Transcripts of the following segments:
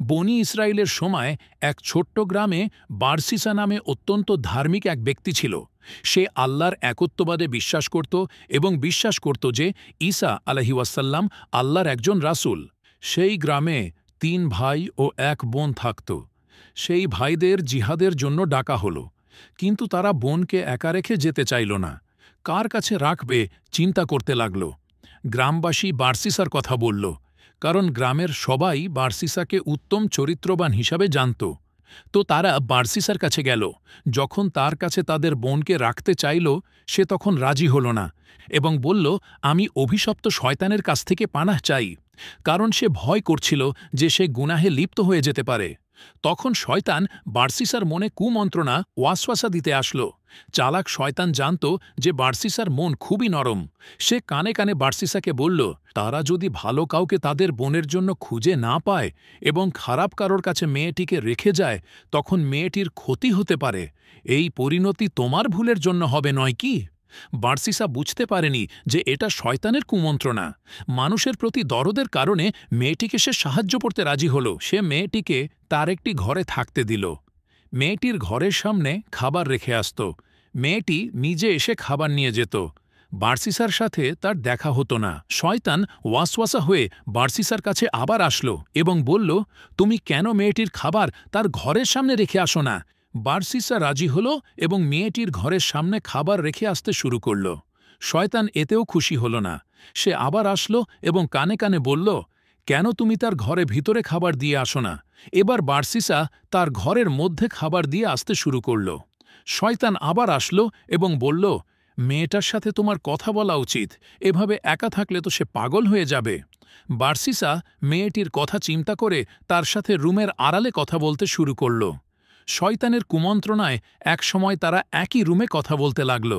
বনি ইসরায়েলের সময় এক ছোট্ট গ্রামে বারসিসা নামে অত্যন্ত ধার্মিক এক ব্যক্তি ছিল। সে আল্লাহর একত্ববাদে বিশ্বাস করত এবং বিশ্বাস করত যে ঈসা আলাইহিস সালাম আল্লাহর একজন রাসূল। সেই গ্রামে ৩ ভাই ও ১ বোন থাকত। সেই ভাইদের জিহাদের জন্য ডাকা হল, কিন্তু তারা বোনকে একা রেখে যেতে চাইল না। কার কাছে রাখবে চিন্তা করতে লাগল। গ্রামবাসী বারসিসার কথা বলল, কারণ গ্রামের সবাই বারসিসাকে উত্তম চরিত্রবান হিসাবে জানত। তো তারা বারসিসার কাছে গেল। যখন তার কাছে তাদের বোনকে রাখতে চাইল, সে তখন রাজি হল না এবং বলল, আমি অভিশপ্ত শয়তানের কাছ থেকে পানাহ চাই, কারণ সে ভয় করছিল যে সে গুনাহে লিপ্ত হয়ে যেতে পারে। তখন শয়তান বারসিসার মনে কুমন্ত্রণা ওয়াসওয়াসা দিতে আসলো। চালাক শয়তান জানত যে বারসিসার মন খুবই নরম। সে কানে কানে বারসিসাকে বলল, তারা যদি ভালো কাউকে তাদের বোনের জন্য খুঁজে না পায় এবং খারাপ কারোর কাছে মেয়েটিকে রেখে যায়, তখন মেয়েটির ক্ষতি হতে পারে। এই পরিণতি তোমার ভুলের জন্য হবে নয় কি? বারসিসা বুঝতে পারেনি যে এটা শয়তানের কুমন্ত্রণা। মানুষের প্রতি দরদের কারণে মেয়েটিকে সে সাহায্য করতে রাজি হল। সে মেয়েটিকে তার একটি ঘরে থাকতে দিল। মেয়েটির ঘরের সামনে খাবার রেখে আসত। মেয়েটি নিজে এসে খাবার নিয়ে যেত। বারসিসার সাথে তার দেখা হতো না। শয়তান ওয়াসওয়াসা হয়ে বারসিসার কাছে আবার আসলো এবং বলল, তুমি কেন মেয়েটির খাবার তার ঘরের সামনে রেখে আসো না? বারসিসা রাজি হল এবং মেয়েটির ঘরের সামনে খাবার রেখে আসতে শুরু করল। শয়তান এতেও খুশি হল না। সে আবার আসলো এবং কানে কানে বলল, কেন তুমি তার ঘরে ভিতরে খাবার দিয়ে আসো না? এবার বারসিসা তার ঘরের মধ্যে খাবার দিয়ে আসতে শুরু করল। শয়তান আবার আসলো এবং বলল, মেয়েটার সাথে তোমার কথা বলা উচিত, এভাবে একা থাকলে তো সে পাগল হয়ে যাবে। বারসিসা মেয়েটির কথা চিন্তা করে তার সাথে রুমের আড়ালে কথা বলতে শুরু করল। শয়তানের কুমন্ত্রণায় একসময় তারা একই রুমে কথা বলতে লাগল।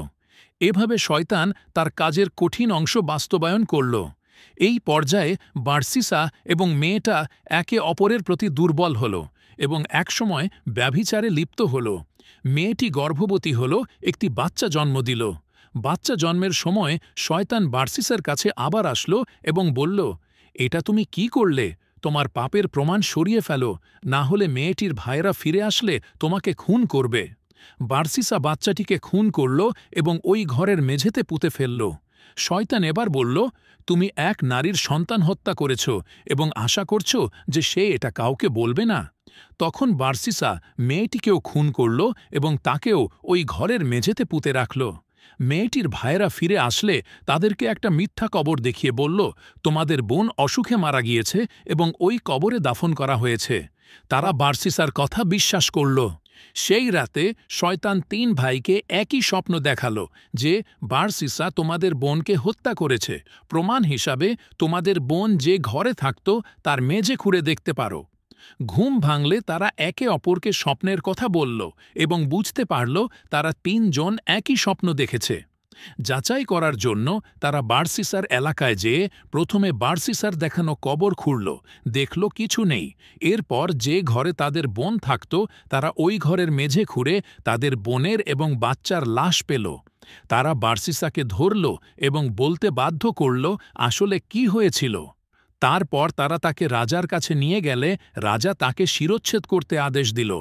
এভাবে শয়তান তার কাজের কঠিন অংশ বাস্তবায়ন করল। এই পর্যায়ে বারসিসা এবং মেয়েটা একে অপরের প্রতি দুর্বল হল এবং একসময় ব্যভিচারে লিপ্ত হল। মেয়েটি গর্ভবতী হল, একটি বাচ্চা জন্ম দিল। বাচ্চা জন্মের সময় শয়তান বারসিসার কাছে আবার আসলো এবং বলল, এটা তুমি কি করলে? তোমার পাপের প্রমাণ সরিয়ে ফেলো, না হলে মেয়েটির ভাইয়েরা ফিরে আসলে তোমাকে খুন করবে। বারসিসা বাচ্চাটিকে খুন করল এবং ওই ঘরের মেঝেতে পুঁতে ফেলল। শয়তান এবার বলল, তুমি এক নারীর সন্তান হত্যা করেছ এবং আশা করছ যে সে এটা কাউকে বলবে না। তখন বারসিসা মেয়েটিকেও খুন করল এবং তাকেও ওই ঘরের মেঝেতে পুঁতে রাখল। মেয়েটির ভাইয়েরা ফিরে আসলে তাদেরকে একটা মিথ্যা কবর দেখিয়ে বলল, তোমাদের বোন অসুখে মারা গিয়েছে এবং ওই কবরে দাফন করা হয়েছে। তারা বারসিসার কথা বিশ্বাস করল। সেই রাতে শয়তান ৩ ভাইকে একই স্বপ্ন দেখাল যে বারসিসা তোমাদের বোনকে হত্যা করেছে। প্রমাণ হিসাবে তোমাদের বোন যে ঘরে থাকত তার মেঝে খুঁড়ে দেখতে পারো। ঘুম ভাঙলে তারা একে অপরকে স্বপ্নের কথা বলল এবং বুঝতে পারল তারা ৩ জন একই স্বপ্ন দেখেছে। যাচাই করার জন্য তারা বারসিসার এলাকায় যেয়ে প্রথমে বারসিসার দেখানো কবর খুঁড়ল, দেখল কিছু নেই। এরপর যে ঘরে তাদের বোন থাকত তারা ওই ঘরের মেঝে খুঁড়ে তাদের বোনের এবং বাচ্চার লাশ পেল। তারা বারসিসাকে ধরল এবং বলতে বাধ্য করল আসলে কি হয়েছিল। তারপর তারা তাকে রাজার কাছে নিয়ে গেলে রাজা তাকে শিরচ্ছেদ করতে আদেশ দিল।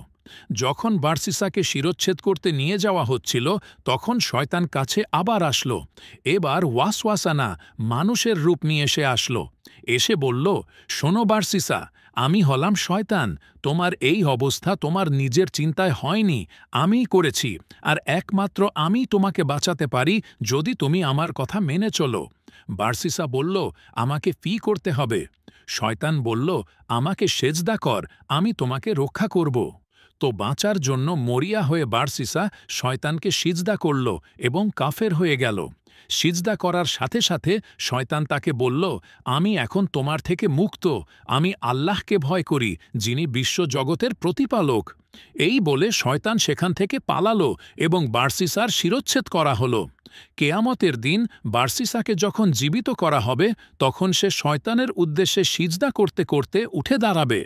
যখন বারসিসাকে শিরচ্ছেদ করতে নিয়ে যাওয়া হচ্ছিল, তখন শয়তান কাছে আবার আসলো। এবার ওয়াসওয়াসা না, মানুষের রূপ নিয়ে এসে আসলো। এসে বলল, শোনো বারসিসা, আমি হলাম শয়তান। তোমার এই অবস্থা তোমার নিজের চিন্তায় হয়নি, আমিই করেছি, আর একমাত্র আমি তোমাকে বাঁচাতে পারি যদি তুমি আমার কথা মেনে চলো। বারসিসা বলল, আমাকে ফি করতে হবে। শয়তান বলল, আমাকে সেজদা কর, আমি তোমাকে রক্ষা করব। তো বাঁচার জন্য মরিয়া হয়ে বারসিসা শয়তানকে সিজদা করল এবং কাফের হয়ে গেল। সিজদা করার সাথে সাথে শয়তান তাকে বলল, আমি এখন তোমার থেকে মুক্ত, আমি আল্লাহকে ভয় করি, যিনি বিশ্বজগতের প্রতিপালক। এই বলে শয়তান সেখান থেকে পালালো এবং বারসিসার শিরচ্ছেদ করা হল। কেয়ামতের দিন বারসিসাকে যখন জীবিত করা হবে, তখন সে শয়তানের উদ্দেশ্যে সিজদা করতে করতে উঠে দাঁড়াবে।